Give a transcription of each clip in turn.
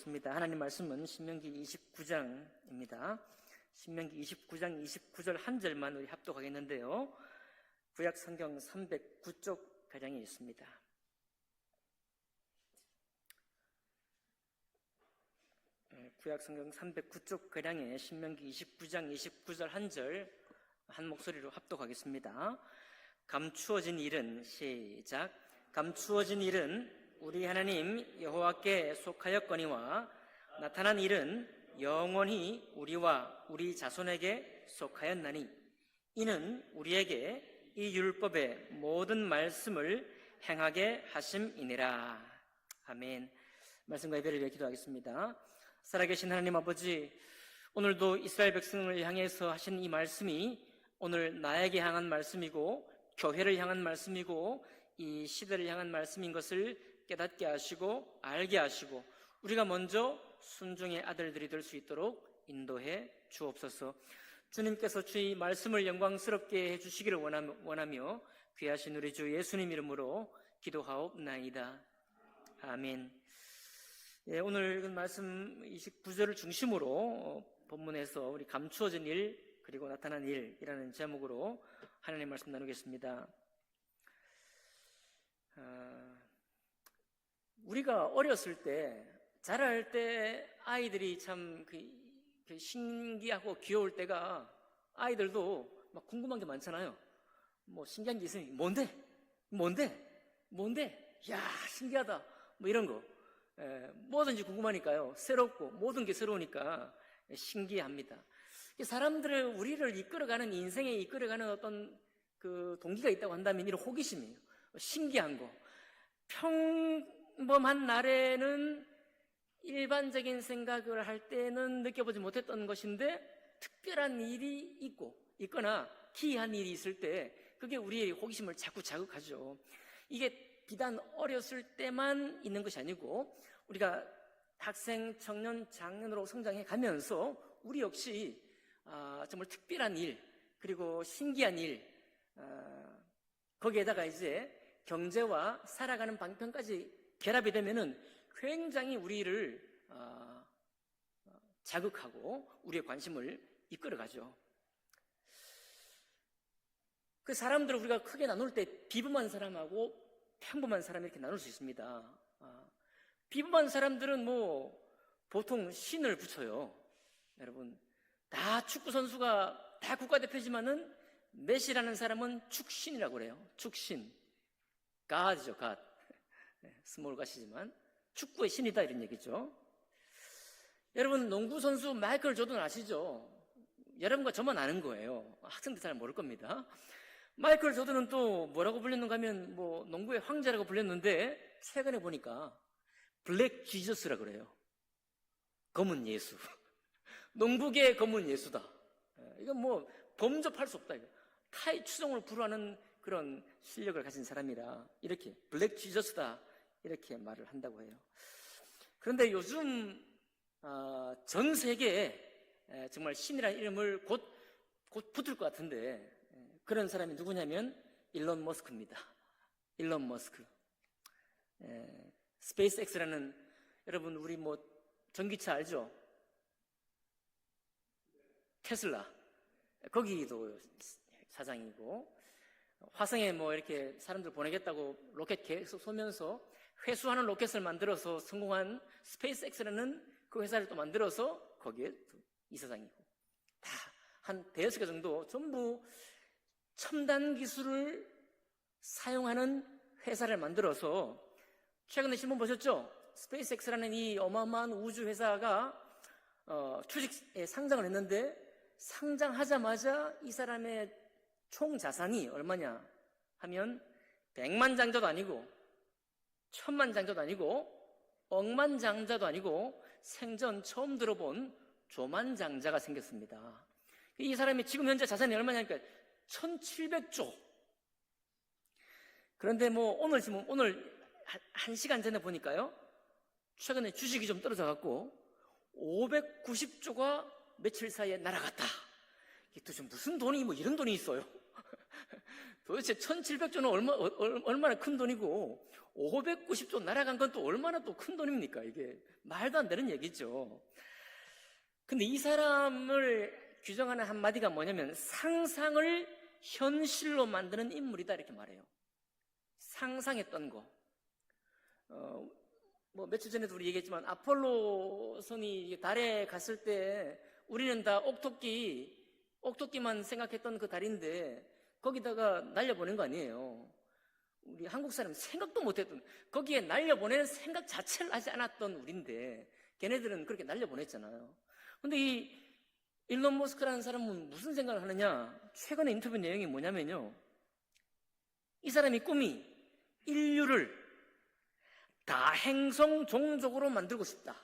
합독하겠습니다. 하나님 말씀은 신명기 29장입니다. 신명기 29장 29절 한 절만 우리 합독하겠는데요. 구약 성경 309쪽 가량에 있습니다. 구약 성경 309쪽 가량에 신명기 29장 29절 한 절 한 목소리로 합독하겠습니다. 감추어진 일은 시작. 감추어진 일은 우리 하나님 여호와께 속하였거니와 나타난 일은 영원히 우리와 우리 자손에게 속하였나니 이는 우리에게 이 율법의 모든 말씀을 행하게 하심이니라. 아멘. 말씀과 예배를 위해 기도하겠습니다. 살아계신 하나님 아버지, 오늘도 이스라엘 백성을 향해서 하신 이 말씀이 오늘 나에게 향한 말씀이고 교회를 향한 말씀이고 이 시대를 향한 말씀인 것을 깨닫게 하시고 알게 하시고 우리가 먼저 순종의 아들들이 될 수 있도록 인도해 주옵소서. 주님께서 주의 말씀을 영광스럽게 해주시기를 원하며 귀하신 우리 주 예수님 이름으로 기도하옵나이다. 아멘. 오늘 읽은 말씀 29절을 중심으로 본문에서 우리 감추어진 일 그리고 나타난 일이라는 제목으로 하나님의 말씀 나누겠습니다. 우리가 어렸을 때, 자랄 때 아이들이 참 신기하고 귀여울 때가 아이들도 막 궁금한 게 많잖아요. 뭐 신기한 게 있으니 뭔데? 야, 신기하다. 뭐 이런 거. 뭐든지 궁금하니까요. 새롭고 모든 게 새로우니까 신기합니다. 사람들을 우리를 이끌어가는 인생에 이끌어가는 어떤 그 동기가 있다고 한다면 이런 호기심이에요. 신기한 거. 평범한 날에는 일반적인 생각을 할 때는 느껴보지 못했던 것인데 특별한 일이 있거나 기이한 일이 있을 때 그게 우리의 호기심을 자꾸 자극하죠. 이게 비단 어렸을 때만 있는 것이 아니고 우리가 학생, 청년, 장년으로 성장해 가면서 우리 역시 정말 특별한 일 그리고 신기한 일 거기에다가 이제 경제와 살아가는 방편까지 결합이 되면은 굉장히 우리를 자극하고 우리의 관심을 이끌어가죠. 그 사람들을 우리가 크게 나눌 때 비범한 사람하고 평범한 사람 이렇게 나눌 수 있습니다. 비범한 사람들은 뭐 보통 신을 붙여요. 여러분, 다 축구 선수가 다 국가대표지만은 메시라는 사람은 축신이라고 그래요. 축신. God죠, God. 스몰 갓이지만 축구의 신이다 이런 얘기죠. 여러분, 농구 선수 마이클 조던 아시죠? 여러분과 저만 아는 거예요. 학생들 잘 모를 겁니다. 마이클 조던은 또 뭐라고 불렸는가 하면 뭐 농구의 황제라고 불렸는데 최근에 보니까 블랙 지저스라고 그래요. 검은 예수. 농구계의 검은 예수다. 이건 뭐 범접할 수 없다. 타의 추종을 불허하는 그런 실력을 가진 사람이라 이렇게 블랙 지저스다 이렇게 말을 한다고 해요. 그런데 요즘 전 세계에 정말 신이라는 이름을 곧 붙을 것 같은데 그런 사람이 누구냐면 일론 머스크입니다. 일론 머스크. 스페이스X라는, 여러분 우리 뭐 전기차 알죠? 테슬라. 거기도 사장이고 화성에 뭐 이렇게 사람들 보내겠다고 로켓 계속 쏘면서 회수하는 로켓을 만들어서 성공한 스페이스X라는 그 회사를 또 만들어서 거기에 이사장이고 다 한 대여섯 개 정도 전부 첨단 기술을 사용하는 회사를 만들어서 최근에 신문 보셨죠? 스페이스X라는 이 어마어마한 우주 회사가 주식에 상장을 했는데 상장하자마자 이 사람의 총 자산이 얼마냐 하면 100만 장자도 아니고 1000만 장자도 아니고 억만장자도 아니고 생전 처음 들어본 조만장자가 생겼습니다. 이 사람이 지금 현재 자산이 얼마냐니까 1700조. 그런데 뭐 오늘 1시간 전에 보니까요, 최근에 주식이 좀 떨어져 갖고 590조가 며칠 사이에 날아갔다. 이게 도대체 무슨 돈이 뭐 이런 돈이 있어요? 도대체 1700조는 얼마나 큰 돈이고 590조 날아간 건 또 얼마나 또 큰 돈입니까? 이게 말도 안 되는 얘기죠. 근데 이 사람을 규정하는 한마디가 뭐냐면 상상을 현실로 만드는 인물이다 이렇게 말해요. 상상했던 거. 뭐 며칠 전에도 우리 얘기했지만 아폴로선이 달에 갔을 때 우리는 다 옥토끼만 생각했던 그 달인데 거기다가 날려보낸 거 아니에요. 우리 한국 사람 생각도 못했던, 거기에 날려보내는 생각 자체를 하지 않았던 우리인데 걔네들은 그렇게 날려보냈잖아요. 근데 이 일론 머스크라는 사람은 무슨 생각을 하느냐, 최근에 인터뷰 내용이 뭐냐면요, 이 사람이 꿈이 인류를 다행성 종족으로 만들고 싶다.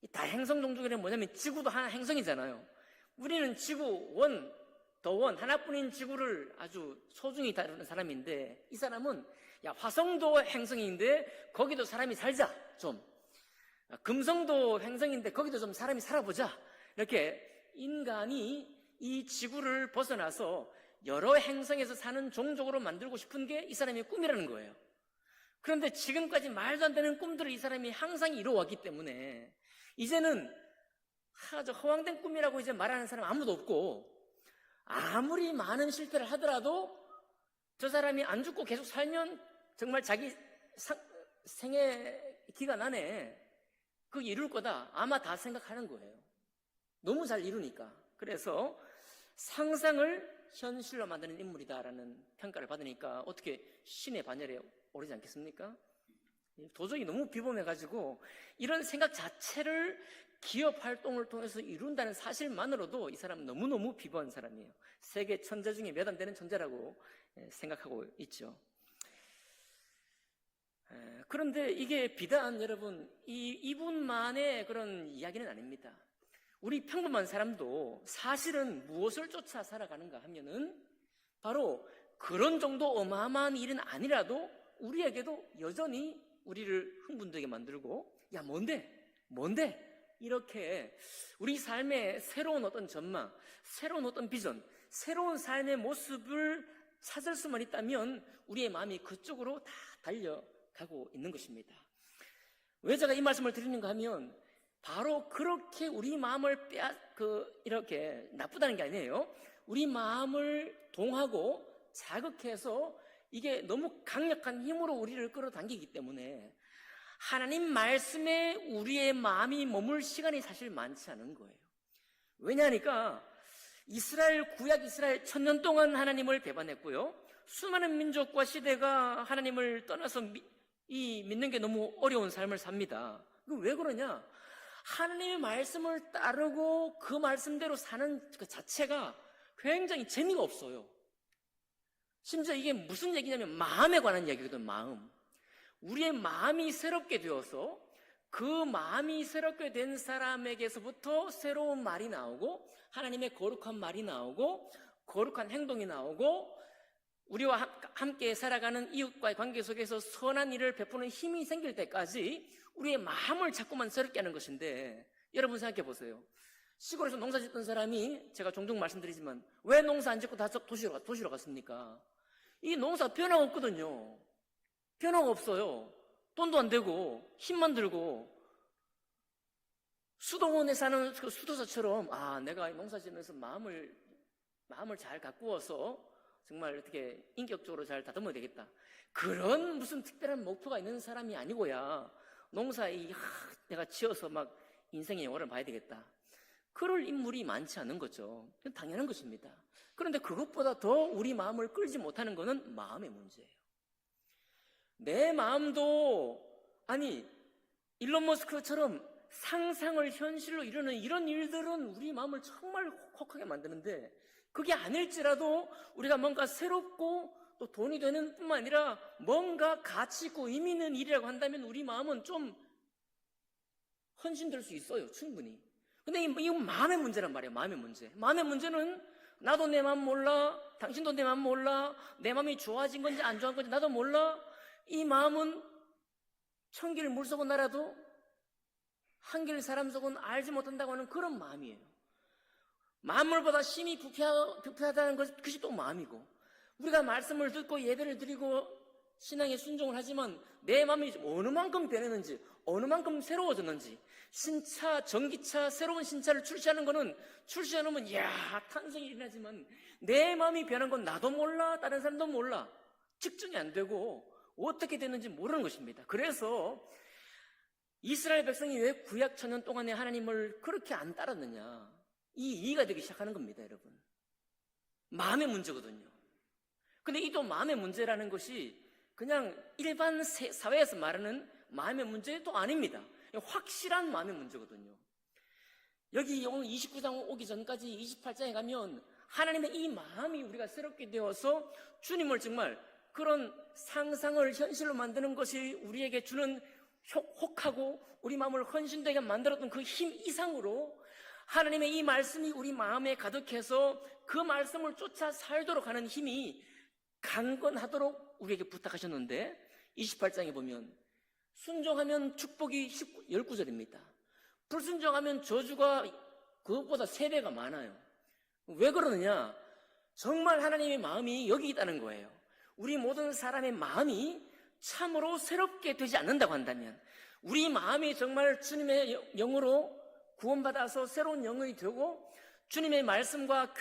이 다행성 종족이란 뭐냐면 지구도 하나 행성이잖아요. 우리는 지구 원 하나뿐인 지구를 아주 소중히 다루는 사람인데, 이 사람은 야, 화성도 행성인데 거기도 사람이 살자, 좀 금성도 행성인데 거기도 좀 사람이 살아보자, 이렇게 인간이 이 지구를 벗어나서 여러 행성에서 사는 종족으로 만들고 싶은 게 이 사람의 꿈이라는 거예요. 그런데 지금까지 말도 안 되는 꿈들을 이 사람이 항상 이루어왔기 때문에 이제는 아주 허황된 꿈이라고 이제 말하는 사람 아무도 없고, 아무리 많은 실패를 하더라도 저 사람이 안 죽고 계속 살면 정말 자기 생애 기간 안에 그거 이룰 거다 아마 다 생각하는 거예요. 너무 잘 이루니까. 그래서 상상을 현실로 만드는 인물이다라는 평가를 받으니까 어떻게 신의 반열에 오르지 않겠습니까? 도저히 너무 비범해가지고 이런 생각 자체를 기업 활동을 통해서 이룬다는 사실만으로도 이 사람은 너무너무 비범한 사람이에요. 세계 천재 중에 몇 안 되는 천재라고 생각하고 있죠. 그런데 이게 비단 여러분, 이분만의 그런 이야기는 아닙니다. 우리 평범한 사람도 사실은 무엇을 쫓아 살아가는가 하면은 바로 그런 정도 어마어마한 일은 아니라도 우리에게도 여전히 우리를 흥분되게 만들고, 야, 뭔데? 이렇게 우리 삶의 새로운 어떤 전망, 새로운 어떤 비전, 새로운 삶의 모습을 찾을 수만 있다면 우리의 마음이 그쪽으로 다 달려가고 있는 것입니다. 왜 제가 이 말씀을 드리는가 하면, 바로 그렇게 우리 마음을 이렇게 나쁘다는 게 아니에요. 우리 마음을 동하고 자극해서 이게 너무 강력한 힘으로 우리를 끌어당기기 때문에 하나님 말씀에 우리의 마음이 머물 시간이 사실 많지 않은 거예요. 왜냐하니까 구약 이스라엘 1000년 동안 하나님을 배반했고요, 수많은 민족과 시대가 하나님을 떠나서 믿는 게 너무 어려운 삶을 삽니다. 왜 그러냐? 하나님의 말씀을 따르고 그 말씀대로 사는 그 자체가 굉장히 재미가 없어요. 심지어 이게 무슨 얘기냐면 마음에 관한 얘기거든. 마음. 우리의 마음이 새롭게 되어서 그 마음이 새롭게 된 사람에게서부터 새로운 말이 나오고, 하나님의 거룩한 말이 나오고, 거룩한 행동이 나오고, 우리와 함께 살아가는 이웃과의 관계 속에서 선한 일을 베푸는 힘이 생길 때까지 우리의 마음을 자꾸만 새롭게 하는 것인데, 여러분 생각해 보세요. 시골에서 농사 짓던 사람이, 제가 종종 말씀드리지만, 왜 농사 안 짓고 다 도시로 갔습니까? 이 농사 변화가 없거든요. 변화가 없어요. 돈도 안 되고 힘만 들고. 수도원에 사는 그 수도사처럼, 내가 농사 지으면서 마음을 잘 가꾸어서 정말 어떻게 인격적으로 잘 다듬어야 되겠다, 그런 무슨 특별한 목표가 있는 사람이 아니고야 농사에 내가 지어서 막 인생의 영화를 봐야 되겠다, 그럴 인물이 많지 않은 거죠. 당연한 것입니다. 그런데 그것보다 더 우리 마음을 끌지 못하는 것은 마음의 문제예요. 내 마음도, 일론 머스크처럼 상상을 현실로 이루는 이런 일들은 우리 마음을 정말 혹하게 만드는데, 그게 아닐지라도 우리가 뭔가 새롭고 또 돈이 되는 뿐만 아니라 뭔가 가치 있고 의미 있는 일이라고 한다면 우리 마음은 좀 헌신될 수 있어요, 충분히. 근데 이건 마음의 문제란 말이에요. 마음의 문제. 마음의 문제는 나도 내 마음 몰라, 당신도 내 마음 몰라, 내 마음이 좋아진 건지 안 좋아진 건지 나도 몰라. 이 마음은 천길 물속은 알아도 한길 사람 속은 알지 못한다고 하는 그런 마음이에요. 만물보다 심히 부패하다는 것이 또 마음이고, 우리가 말씀을 듣고 예배를 드리고 신앙에 순종을 하지만 내 마음이 어느 만큼 변했는지, 어느 만큼 새로워졌는지, 신차, 전기차, 새로운 신차를 출시하는 거는 출시해놓으면 이야 탄성이 일어나지만 내 마음이 변한 건 나도 몰라, 다른 사람도 몰라, 측정이 안 되고 어떻게 됐는지 모르는 것입니다. 그래서 이스라엘 백성이 왜 구약 천년 동안에 하나님을 그렇게 안 따랐느냐, 이 이해가 되기 시작하는 겁니다. 여러분, 마음의 문제거든요. 근데 이 또 마음의 문제라는 것이 그냥 일반 사회에서 말하는 마음의 문제도 아닙니다. 확실한 마음의 문제거든요. 여기 오늘 29장 오기 전까지 28장에 가면 하나님의 이 마음이 우리가 새롭게 되어서 주님을 정말 그런 상상을 현실로 만드는 것이 우리에게 주는 혹하고 우리 마음을 헌신되게 만들었던 그 힘 이상으로 하나님의 이 말씀이 우리 마음에 가득해서 그 말씀을 쫓아 살도록 하는 힘이 강건하도록 우리에게 부탁하셨는데 28장에 보면 순종하면 축복이 19절입니다. 불순종하면 저주가 그것보다 3배가 많아요. 왜 그러느냐? 정말 하나님의 마음이 여기 있다는 거예요. 우리 모든 사람의 마음이 참으로 새롭게 되지 않는다고 한다면, 우리 마음이 정말 주님의 영으로 구원받아서 새로운 영이 되고 주님의 말씀과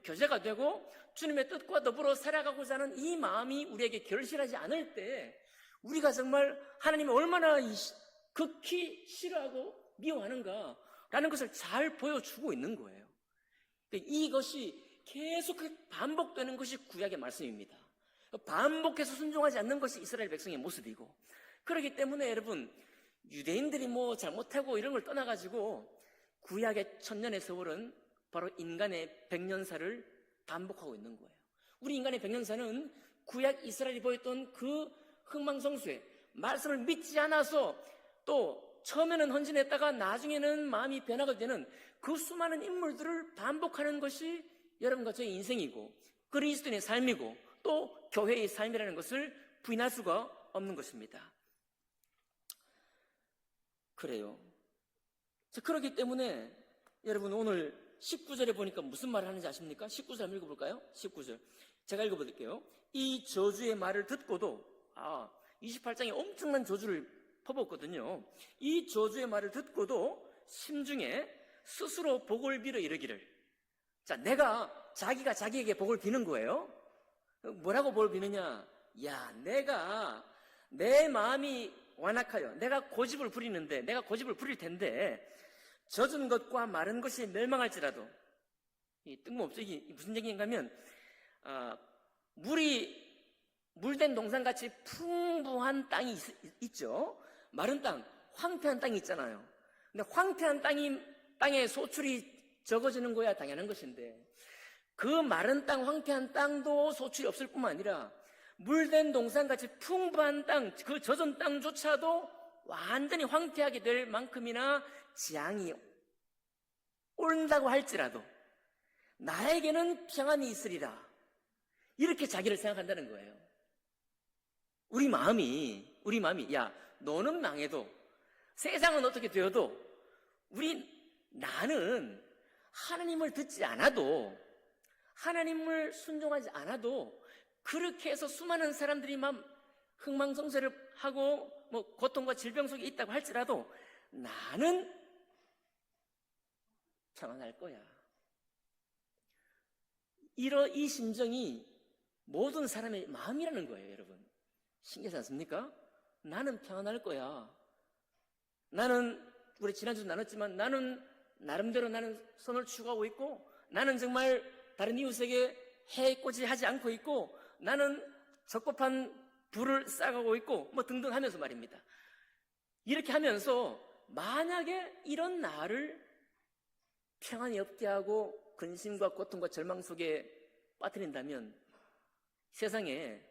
교제가 되고 주님의 뜻과 더불어 살아가고자 하는 이 마음이 우리에게 결실하지 않을 때 우리가 정말 하나님을 얼마나 극히 싫어하고 미워하는가라는 것을 잘 보여주고 있는 거예요. 이것이 계속 반복되는 것이 구약의 말씀입니다. 반복해서 순종하지 않는 것이 이스라엘 백성의 모습이고, 그렇기 때문에 여러분, 유대인들이 뭐 잘못하고 이런 걸 떠나가지고 구약의 천년의 세월은 바로 인간의 백년사를 반복하고 있는 거예요. 우리 인간의 백년사는 구약 이스라엘이 보였던 그 흥망성쇠 말씀을 믿지 않아서 또 처음에는 헌신했다가 나중에는 마음이 변화가 되는 그 수많은 인물들을 반복하는 것이 여러분과 저의 인생이고 그리스도인의 삶이고 또 교회의 삶이라는 것을 부인할 수가 없는 것입니다. 그래요. 그렇기 때문에 여러분, 오늘 19절에 보니까 무슨 말을 하는지 아십니까? 19절 한번 읽어볼까요? 19절 제가 읽어볼게요. 이 저주의 말을 듣고도 28장에 엄청난 저주를 퍼붓거든요. 이 저주의 말을 듣고도 심중에 스스로 복을 빌어 이르기를. 자, 자기가 자기에게 복을 비는 거예요. 뭐라고 복을 비느냐? 야, 내가 내 마음이 완악하여 내가 고집을 부리는데, 내가 고집을 부릴 텐데 젖은 것과 마른 것이 멸망할지라도. 이 뜬금없죠. 이게 무슨 얘기인가 하면 물된 동산같이 풍부한 땅이 있죠. 마른 땅, 황폐한 땅이 있잖아요. 근데 황폐한 땅에 소출이 적어지는 거야 당연한 것인데, 그 마른 땅, 황폐한 땅도 소출이 없을 뿐만 아니라 물된 동산같이 풍부한 땅, 그 젖은 땅조차도 완전히 황폐하게 될 만큼이나 재앙이 온다고 할지라도 나에게는 평안이 있으리라, 이렇게 자기를 생각한다는 거예요. 우리 마음이 야, 너는 망해도 세상은 어떻게 되어도 나는 하나님을 듣지 않아도, 하나님을 순종하지 않아도 그렇게 해서 수많은 사람들이 막 흥망성쇠를 하고 뭐 고통과 질병 속에 있다고 할지라도 나는 평안할 거야. 이 심정이 모든 사람의 마음이라는 거예요. 여러분, 신기하지 않습니까? 나는 평안할 거야. 나는, 우리 지난주도 나눴지만, 나는 나름대로 나는 선을 추구하고 있고, 나는 정말 다른 이웃에게 해코지 하지 않고 있고, 나는 적법한 부를 쌓아가고 있고, 뭐 등등 하면서 말입니다. 이렇게 하면서 만약에 이런 나를 평안이 없게 하고 근심과 고통과 절망 속에 빠뜨린다면 세상에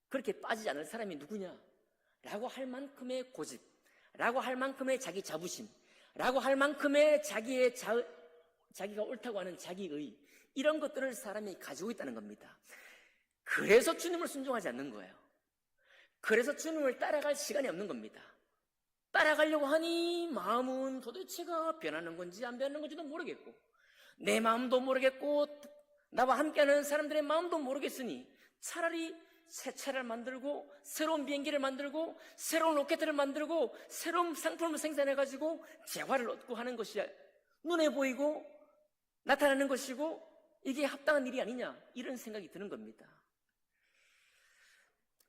그렇게 빠지지 않을 사람이 누구냐? 라고 할 만큼의 고집, 라고 할 만큼의 자기 자부심, 라고 할 만큼의 자기가 옳다고 하는 자기의, 이런 것들을 사람이 가지고 있다는 겁니다. 그래서 주님을 순종하지 않는 거예요. 그래서 주님을 따라갈 시간이 없는 겁니다. 따라가려고 하니 마음은 도대체가 변하는 건지 안 변하는 건지도 모르겠고, 내 마음도 모르겠고 나와 함께하는 사람들의 마음도 모르겠으니 차라리 새 차를 만들고 새로운 비행기를 만들고 새로운 로켓을 만들고 새로운 상품을 생산해가지고 재화를 얻고 하는 것이 눈에 보이고 나타나는 것이고 이게 합당한 일이 아니냐, 이런 생각이 드는 겁니다.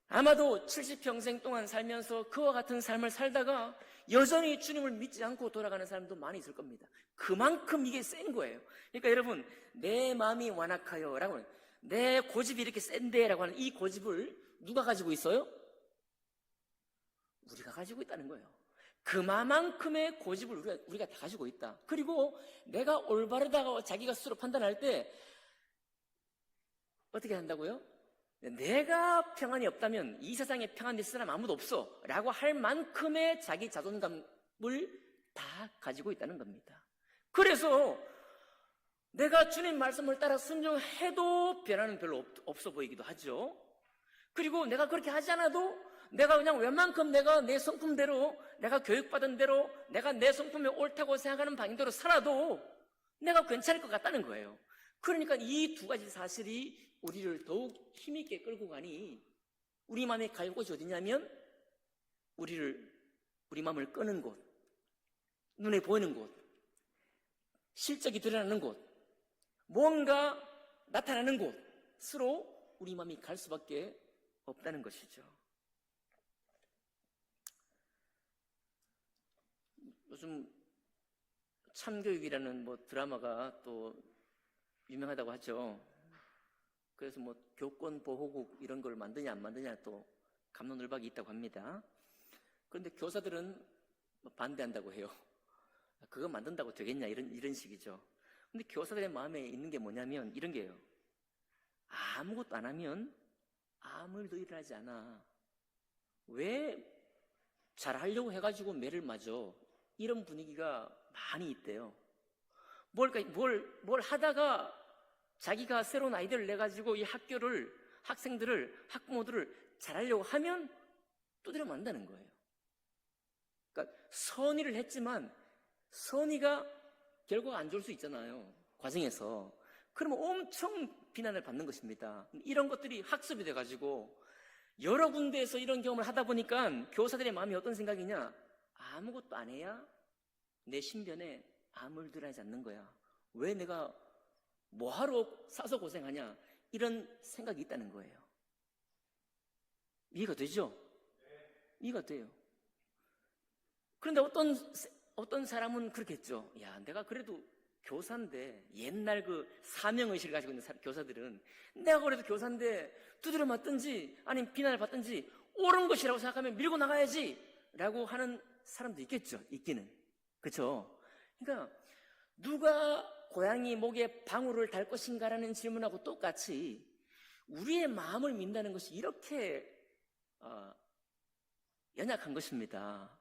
아마도 70평생 동안 살면서 그와 같은 삶을 살다가 여전히 주님을 믿지 않고 돌아가는 사람도 많이 있을 겁니다. 그만큼 이게 센 거예요. 그러니까 여러분, 내 마음이 완악하여 라고 하는, 내 고집이 이렇게 센데 라고 하는 이 고집을 누가 가지고 있어요? 우리가 가지고 있다는 거예요. 그만큼의 고집을 우리가 다 가지고 있다. 그리고 내가 올바르다고 자기가 스스로 판단할 때 어떻게 한다고요? 내가 평안이 없다면 이 세상에 평안이 있을 사람 아무도 없어 라고 할 만큼의 자기 자존감을 다 가지고 있다는 겁니다. 그래서 내가 주님 말씀을 따라 순종해도 변화는 별로 없어 보이기도 하죠. 그리고 내가 그렇게 하지 않아도 내가 그냥 웬만큼 내가 내 성품대로, 내가 교육받은 대로, 내가 내 성품이 옳다고 생각하는 방향대로 살아도 내가 괜찮을 것 같다는 거예요. 그러니까 이 두 가지 사실이 우리를 더욱 힘있게 끌고 가니, 우리 마음에 갈 곳이 어디냐면 우리 마음을 끄는 곳, 눈에 보이는 곳, 실적이 드러나는 곳, 뭔가 나타나는 곳으로 우리 마음이 갈 수밖에 없다는 것이죠. 요즘 참교육이라는 드라마가 또 유명하다고 하죠. 그래서 교권 보호국 이런 걸 만드냐 안 만드냐 또 갑론을박이 있다고 합니다. 그런데 교사들은 반대한다고 해요. 그거 만든다고 되겠냐, 이런 식이죠. 근데 교사들의 마음에 있는 게 뭐냐면 이런 게요. 아무것도 안 하면 아무 일도 일어나지 않아. 왜 잘하려고 해가지고 매를 맞아? 이런 분위기가 많이 있대요. 뭘 하다가 자기가 새로운 아이디어를 내가지고 이 학생들을, 학부모들을 잘하려고 하면 두드려 맞는다는 거예요. 그러니까 선의를 했지만 선의가 결과가 안 좋을 수 있잖아요. 과정에서. 그러면 엄청 비난을 받는 것입니다. 이런 것들이 학습이 돼가지고 여러 군데에서 이런 경험을 하다 보니까 교사들의 마음이 어떤 생각이냐? 아무것도 안 해야 내 신변에 아무 일도 일어나지 않는 거야. 왜 내가 뭐하러 사서 고생하냐? 이런 생각이 있다는 거예요. 이해가 되죠? 이해가 돼요. 그런데 어떤 사람은 그렇겠죠. 야, 내가 그래도 교사인데, 옛날 그 사명의식을 가지고 있는 교사들은 내가 그래도 교사인데 두드려 맞든지 아니면 비난을 받든지 옳은 것이라고 생각하면 밀고 나가야지 라고 하는 사람도 있겠죠. 있기는. 그렇죠? 그러니까 누가 고양이 목에 방울을 달 것인가라는 질문하고 똑같이 우리의 마음을 민다는 것이 이렇게 연약한 것입니다.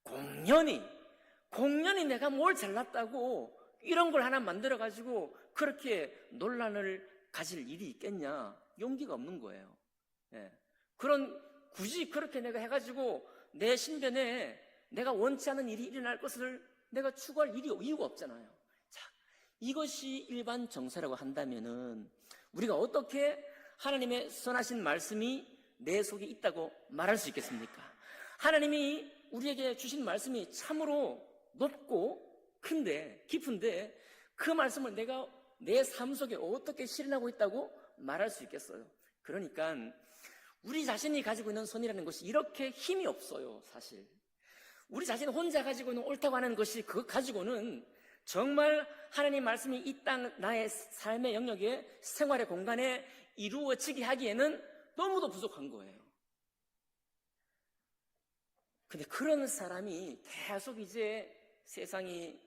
공연히 내가 뭘 잘났다고 이런 걸 하나 만들어가지고 그렇게 논란을 가질 일이 있겠냐? 용기가 없는 거예요. 예. 굳이 그렇게 내가 해가지고 내 신변에 내가 원치 않은 일이 일어날 것을 내가 추구할 이유가 없잖아요. 자, 이것이 일반 정서라고 한다면은 우리가 어떻게 하나님의 선하신 말씀이 내 속에 있다고 말할 수 있겠습니까? 하나님이 우리에게 주신 말씀이 참으로 높고 큰데, 깊은데 그 말씀을 내가 내 삶 속에 어떻게 실현하고 있다고 말할 수 있겠어요? 그러니까 우리 자신이 가지고 있는 손이라는 것이 이렇게 힘이 없어요, 사실. 우리 자신 혼자 가지고 있는 옳다고 하는 것이 그거 가지고는 정말 하나님 말씀이 이 땅 나의 삶의 영역에, 생활의 공간에 이루어지게 하기에는 너무도 부족한 거예요. 근데 그런 사람이 계속 이제 세상이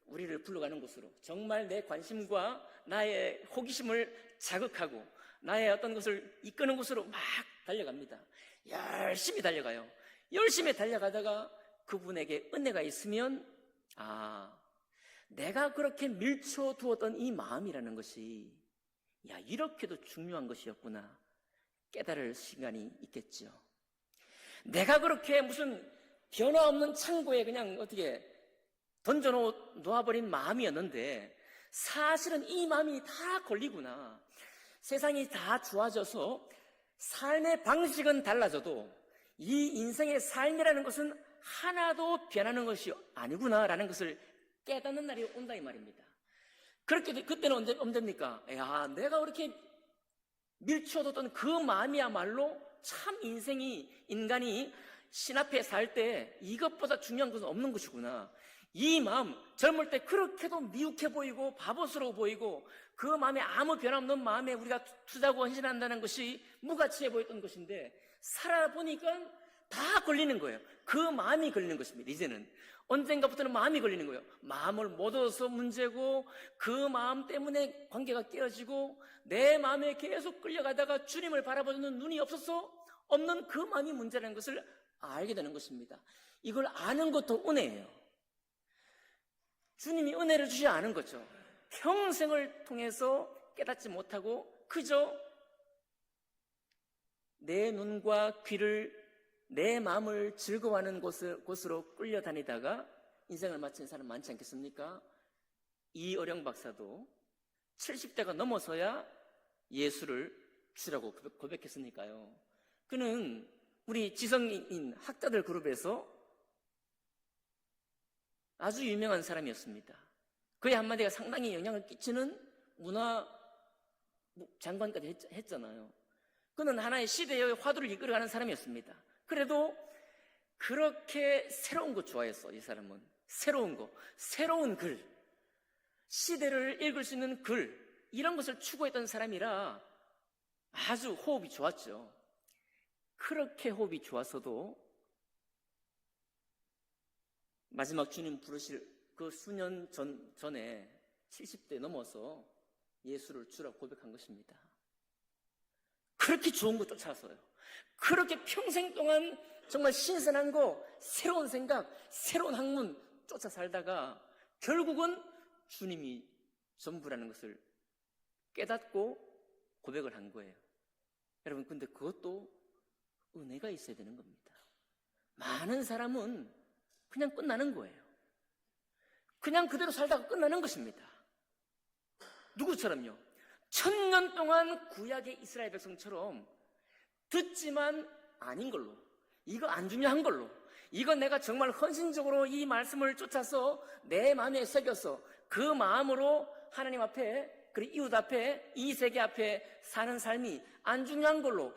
우리를 불러가는 곳으로, 정말 내 관심과 나의 호기심을 자극하고 나의 어떤 것을 이끄는 곳으로 막 달려갑니다. 열심히 달려가요. 열심히 달려가다가 그분에게 은혜가 있으면 내가 그렇게 밀쳐두었던 이 마음이라는 것이 이렇게도 중요한 것이었구나 깨달을 시간이 있겠죠. 내가 그렇게 무슨 변화 없는 창고에 그냥 어떻게 던져놓아버린 마음이었는데 사실은 이 마음이 다 걸리구나. 세상이 다 좋아져서 삶의 방식은 달라져도 이 인생의 삶이라는 것은 하나도 변하는 것이 아니구나라는 것을 깨닫는 날이 온다 이 말입니다. 그렇게 그때는 언제입니까? 야, 내가 그렇게 밀쳐뒀던 그 마음이야말로 참 인간이 신 앞에 살 때 이것보다 중요한 것은 없는 것이구나. 이 마음, 젊을 때 그렇게도 미혹해 보이고 바보스러워 보이고 그 마음에 아무 변함없는 마음에 우리가 투자하고 헌신한다는 것이 무가치해 보였던 것인데 살아보니까 다 걸리는 거예요. 그 마음이 걸리는 것입니다. 이제는 언젠가부터는 마음이 걸리는 거예요. 마음을 못 얻어서 문제고 그 마음 때문에 관계가 깨어지고 내 마음에 계속 끌려가다가 주님을 바라보는 눈이 없는 그 마음이 문제라는 것을 알게 되는 것입니다. 이걸 아는 것도 은혜예요. 주님이 은혜를 주지 않은 거죠. 평생을 통해서 깨닫지 못하고 그저 내 눈과 귀를 내 마음을 즐거워하는 곳으로 끌려다니다가 인생을 마친 사람 많지 않겠습니까? 이어령 박사도 70대가 넘어서야 예수를 주라고 고백했으니까요. 그는 우리 지성인 학자들 그룹에서 아주 유명한 사람이었습니다. 그의 한마디가 상당히 영향을 끼치는 문화 장관까지 했잖아요. 그는 하나의 시대의 화두를 이끌어가는 사람이었습니다. 그래도 그렇게 새로운 거 좋아했어. 이 사람은 새로운 거, 새로운 글, 시대를 읽을 수 있는 글, 이런 것을 추구했던 사람이라 아주 호흡이 좋았죠. 그렇게 호흡이 좋았어도 마지막 주님 부르실 그 수년 전에 70대 넘어서 예수를 주라고 고백한 것입니다. 그렇게 좋은 거 쫓아서요. 그렇게 평생 동안 정말 신선한 거, 새로운 생각, 새로운 학문 쫓아 살다가 결국은 주님이 전부라는 것을 깨닫고 고백을 한 거예요. 여러분, 근데 그것도 은혜가 있어야 되는 겁니다. 많은 사람은 그냥 끝나는 거예요. 그냥 그대로 살다가 끝나는 것입니다. 누구처럼요? 1000년 동안 구약의 이스라엘 백성처럼 듣지만 아닌 걸로, 이거 안 중요한 걸로, 이거 내가 정말 헌신적으로 이 말씀을 쫓아서 내 마음에 새겨서 그 마음으로 하나님 앞에, 그리고 이웃 앞에, 이 세계 앞에 사는 삶이 안 중요한 걸로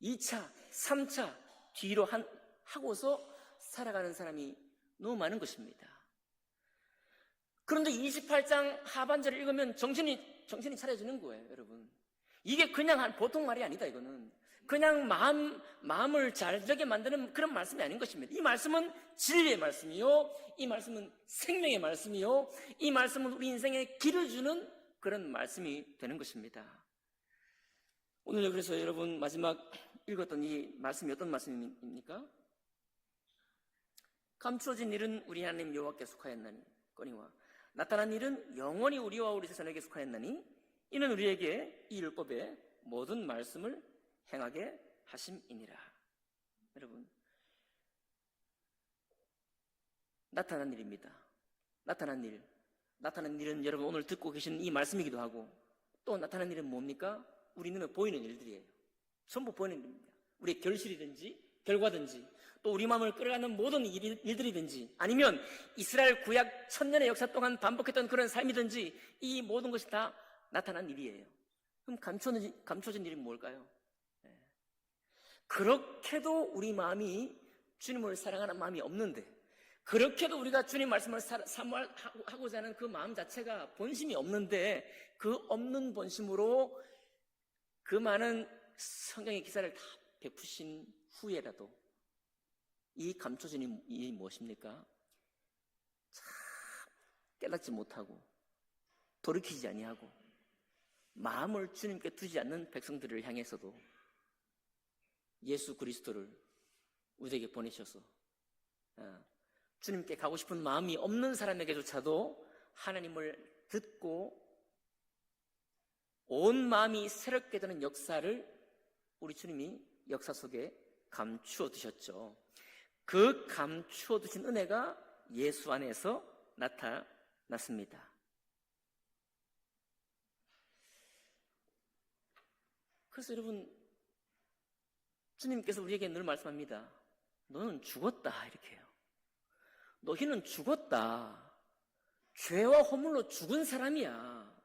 2차, 3차 뒤로 하고서 살아가는 사람이 너무 많은 것입니다. 그런데 28장 하반절을 읽으면 정신이 차려지는 거예요, 여러분. 이게 그냥 보통 말이 아니다, 이거는. 그냥 마음을 잘 되게 만드는 그런 말씀이 아닌 것입니다. 이 말씀은 진리의 말씀이요, 이 말씀은 생명의 말씀이요, 이 말씀은 우리 인생에 길을 주는 그런 말씀이 되는 것입니다. 오늘 그래서 여러분 마지막 읽었던 이 말씀이 어떤 말씀입니까? 감추어진 일은 우리 하나님 여호와께 속하였나니거니와 나타난 일은 영원히 우리와 우리 자손에게 속하였나니 이는 우리에게 이 율법의 모든 말씀을 행하게 하심이니라. 여러분, 나타난 일입니다. 나타난 일은 여러분 오늘 듣고 계신 이 말씀이기도 하고, 또 나타난 일은 뭡니까? 우리 눈에 보이는 일들이에요. 전부 보이는 일입니다. 우리의 결실이든지 결과든지, 또 우리 마음을 끌어가는 모든 일들이든지, 아니면 이스라엘 구약 1000년의 역사 동안 반복했던 그런 삶이든지, 이 모든 것이 다 나타난 일이에요. 그럼 감춰진 일이 뭘까요? 그렇게도 우리 마음이 주님을 사랑하는 마음이 없는데, 그렇게도 우리가 주님 말씀을 사모하고자 하는 그 마음 자체가 본심이 없는데, 그 없는 본심으로 그 많은 성경의 기사를 다 베푸신 후에라도 이 감춰진 일이 무엇입니까? 참 깨닫지 못하고 돌이키지 아니하고 마음을 주님께 두지 않는 백성들을 향해서도 예수 그리스도를 우리에게 보내셔서 주님께 가고 싶은 마음이 없는 사람에게조차도 하나님을 듣고 온 마음이 새롭게 되는 역사를 우리 주님이 역사 속에 감추어 두셨죠. 그 감추어 두신 은혜가 예수 안에서 나타났습니다. 그래서 여러분, 주님께서 우리에게 늘 말씀합니다. 너는 죽었다, 이렇게 해요. 너희는 죽었다. 죄와 허물로 죽은 사람이야.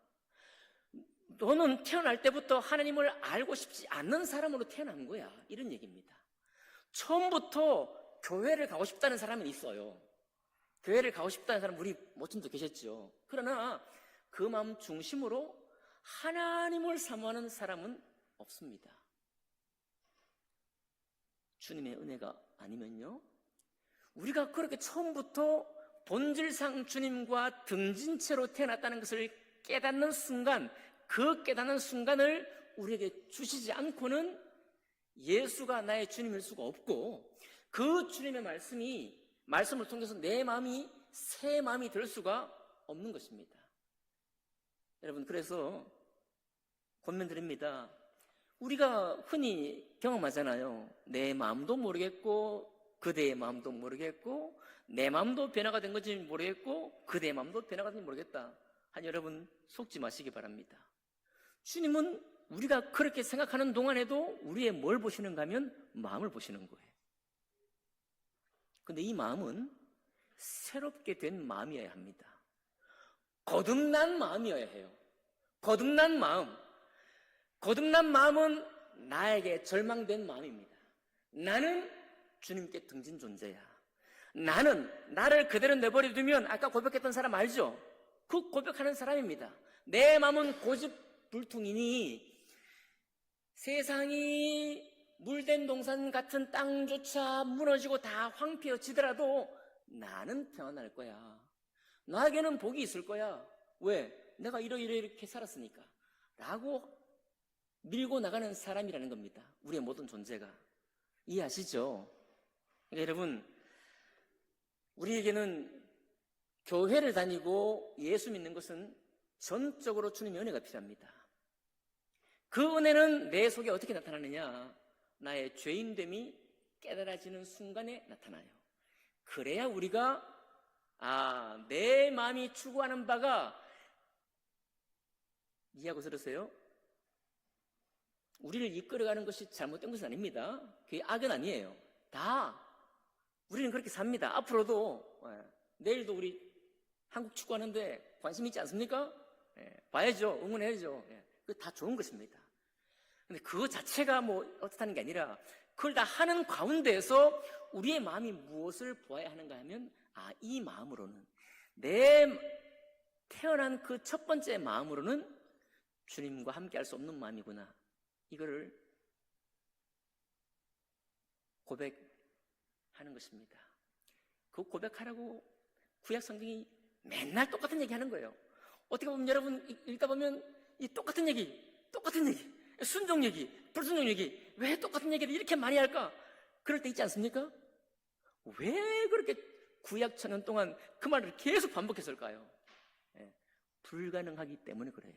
너는 태어날 때부터 하나님을 알고 싶지 않는 사람으로 태어난 거야. 이런 얘기입니다. 처음부터 교회를 가고 싶다는 사람은 있어요. 교회를 가고 싶다는 사람 우리 모친도 계셨죠. 그러나 그 마음 중심으로 하나님을 사모하는 사람은 없습니다. 주님의 은혜가 아니면요, 우리가 그렇게 처음부터 본질상 주님과 등진 채로 태어났다는 것을 깨닫는 순간, 그 깨닫는 순간을 우리에게 주시지 않고는 예수가 나의 주님일 수가 없고, 그 주님의 말씀을 통해서 내 마음이 새 마음이 될 수가 없는 것입니다. 여러분, 그래서 권면드립니다. 우리가 흔히 경험하잖아요. 내 마음도 모르겠고 그대의 마음도 모르겠고 내 마음도 변화가 된 건지 모르겠고 그대의 마음도 변화가 된지 모르겠다. 아니, 여러분 속지 마시기 바랍니다. 주님은 우리가 그렇게 생각하는 동안에도 우리의 뭘 보시는가 하면 마음을 보시는 거예요. 근데 이 마음은 새롭게 된 마음이어야 합니다. 거듭난 마음이어야 해요. 거듭난 마음. 거듭난 마음은 나에게 절망된 마음입니다. 나는 주님께 등진 존재야. 나는 나를 그대로 내버려 두면, 아까 고백했던 사람 알죠? 그 고백하는 사람입니다. 내 마음은 고집불통이니 세상이 물된 동산 같은 땅조차 무너지고 다 황폐어지더라도 나는 평안할 거야. 나에게는 복이 있을 거야. 왜? 내가 이렇게 살았으니까. 라고 밀고 나가는 사람이라는 겁니다. 우리의 모든 존재가. 이해하시죠? 그러니까 여러분, 우리에게는 교회를 다니고 예수 믿는 것은 전적으로 주님의 은혜가 필요합니다. 그 은혜는 내 속에 어떻게 나타나느냐? 나의 죄인됨이 깨달아지는 순간에 나타나요. 그래야 우리가 내 마음이 추구하는 바가, 이해하고 들으세요? 우리를 이끌어가는 것이 잘못된 것은 아닙니다. 그게 악은 아니에요. 다 우리는 그렇게 삽니다. 앞으로도 내일도 우리 한국 축구하는데 관심 있지 않습니까? 봐야죠. 응원해야죠. 그거 다 좋은 것입니다. 근데 그거 자체가 뭐 어떻다는 게 아니라 그걸 다 하는 가운데에서 우리의 마음이 무엇을 보아야 하는가 하면 이 마음으로는, 내 태어난 그 첫 번째 마음으로는 주님과 함께 할 수 없는 마음이구나. 이거를 고백하는 것입니다. 그 고백하라고 구약 성경이 맨날 똑같은 얘기 하는 거예요. 어떻게 보면 여러분 읽다 보면 이 똑같은 얘기, 순종 얘기, 불순종 얘기, 왜 똑같은 얘기를 이렇게 많이 할까? 그럴 때 있지 않습니까? 왜 그렇게 구약 천년 동안 그 말을 계속 반복했을까요? 불가능하기 때문에 그래요.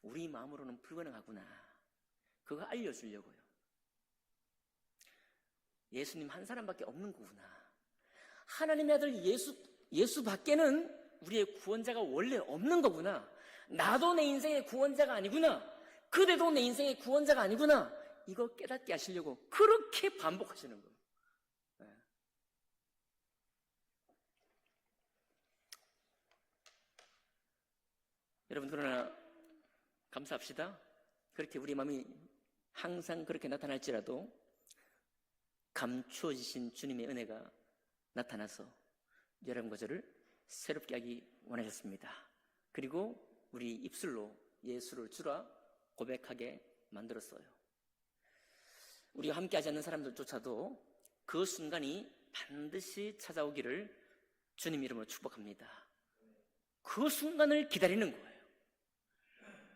우리 마음으로는 불가능하구나. 그거 알려주려고요. 예수님 한 사람밖에 없는 거구나. 하나님의 아들 예수밖에는 우리의 구원자가 원래 없는 거구나. 나도 내 인생의 구원자가 아니구나. 그대도 내 인생의 구원자가 아니구나. 이거 깨닫게 하시려고 그렇게 반복하시는 거예요. 여러분, 그러나 감사합시다. 그렇게 우리 마음이 항상 그렇게 나타날지라도 감추어지신 주님의 은혜가 나타나서 여러분과 저를 새롭게 하기 원하셨습니다. 그리고 우리 입술로 예수를 주라 고백하게 만들었어요. 우리와 함께 하지 않는 사람들조차도 그 순간이 반드시 찾아오기를 주님 이름으로 축복합니다. 그 순간을 기다리는 거예요.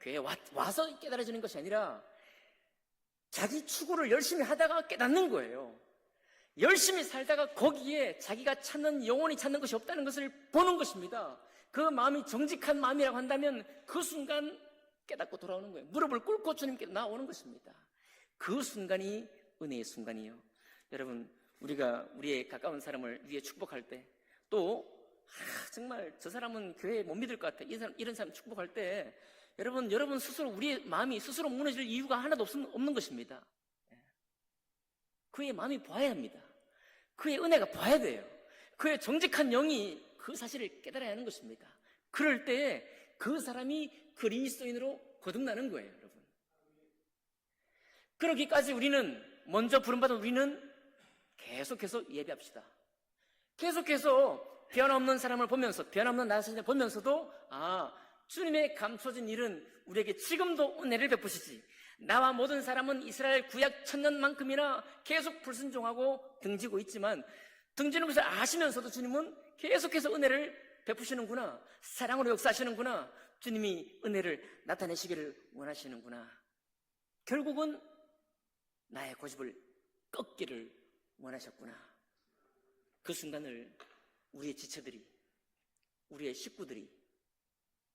교회에 와서 깨달아지는 것이 아니라 자기 추구를 열심히 하다가 깨닫는 거예요. 열심히 살다가 거기에 자기가 찾는, 영혼이 찾는 것이 없다는 것을 보는 것입니다. 그 마음이 정직한 마음이라고 한다면 그 순간 깨닫고 돌아오는 거예요. 무릎을 꿇고 주님께 나오는 것입니다. 그 순간이 은혜의 순간이에요. 여러분, 우리가 우리의 가까운 사람을 위해 축복할 때, 또 정말 저 사람은 교회 못 믿을 것 같아, 이런 사람 축복할 때 여러분 스스로 우리의 마음이 스스로 무너질 이유가 하나도 없는 것입니다. 그의 마음이 보아야 합니다. 그의 은혜가 보아야 돼요. 그의 정직한 영이 그 사실을 깨달아야 하는 것입니다. 그럴 때 그 사람이 그리스도인으로 거듭나는 거예요, 여러분. 그러기까지 우리는 먼저 부름받은 우리는 계속해서 예배합시다. 계속해서 변함없는 사람을 보면서 변함없는 나 자신을 보면서도 주님의 감춰진 일은 우리에게 지금도 은혜를 베푸시지. 나와 모든 사람은 이스라엘 구약 1000년만큼이나 계속 불순종하고 등지고 있지만 등지는 것을 아시면서도 주님은 계속해서 은혜를 베푸시는구나. 사랑으로 역사하시는구나. 주님이 은혜를 나타내시기를 원하시는구나. 결국은 나의 고집을 꺾기를 원하셨구나. 그 순간을 우리의 지체들이, 우리의 식구들이,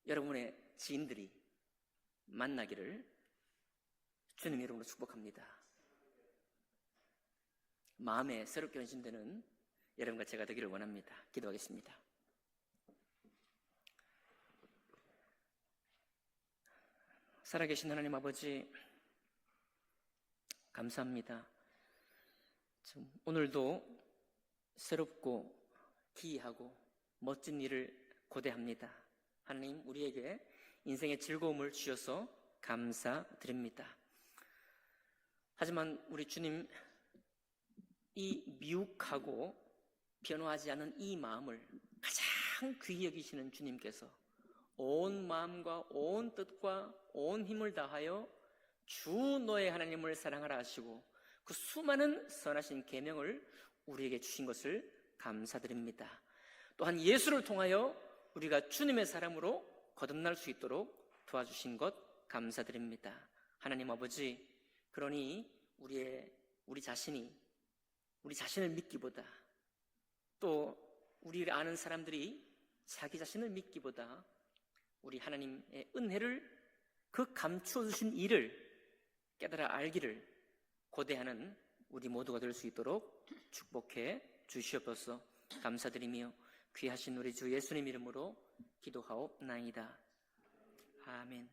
여러분의 지인들이 만나기를 주님의 이름으로 축복합니다. 마음에 새롭게 변신되는 여러분과 제가 되기를 원합니다. 기도하겠습니다. 살아계신 하나님 아버지, 감사합니다. 오늘도 새롭고 기이하고 멋진 일을 고대합니다. 하나님, 우리에게 인생의 즐거움을 주셔서 감사드립니다. 하지만 우리 주님, 이 미혹하고 변화하지 않은 이 마음을 가장 귀히 여기시는 주님께서 온 마음과 온 뜻과 온 힘을 다하여 주 너의 하나님을 사랑하라 하시고 그 수많은 선하신 계명을 우리에게 주신 것을 감사드립니다. 또한 예수를 통하여 우리가 주님의 사람으로 거듭날 수 있도록 도와주신 것 감사드립니다. 하나님 아버지, 그러니 우리 자신을 믿기보다 또 우리를 아는 사람들이 자기 자신을 믿기보다 우리 하나님의 은혜를, 그 감추어 주신 일을 깨달아 알기를 고대하는 우리 모두가 될 수 있도록 축복해 주시옵소서. 감사드리며 귀하신 우리 주 예수님 이름으로 기도하옵나이다. 아멘.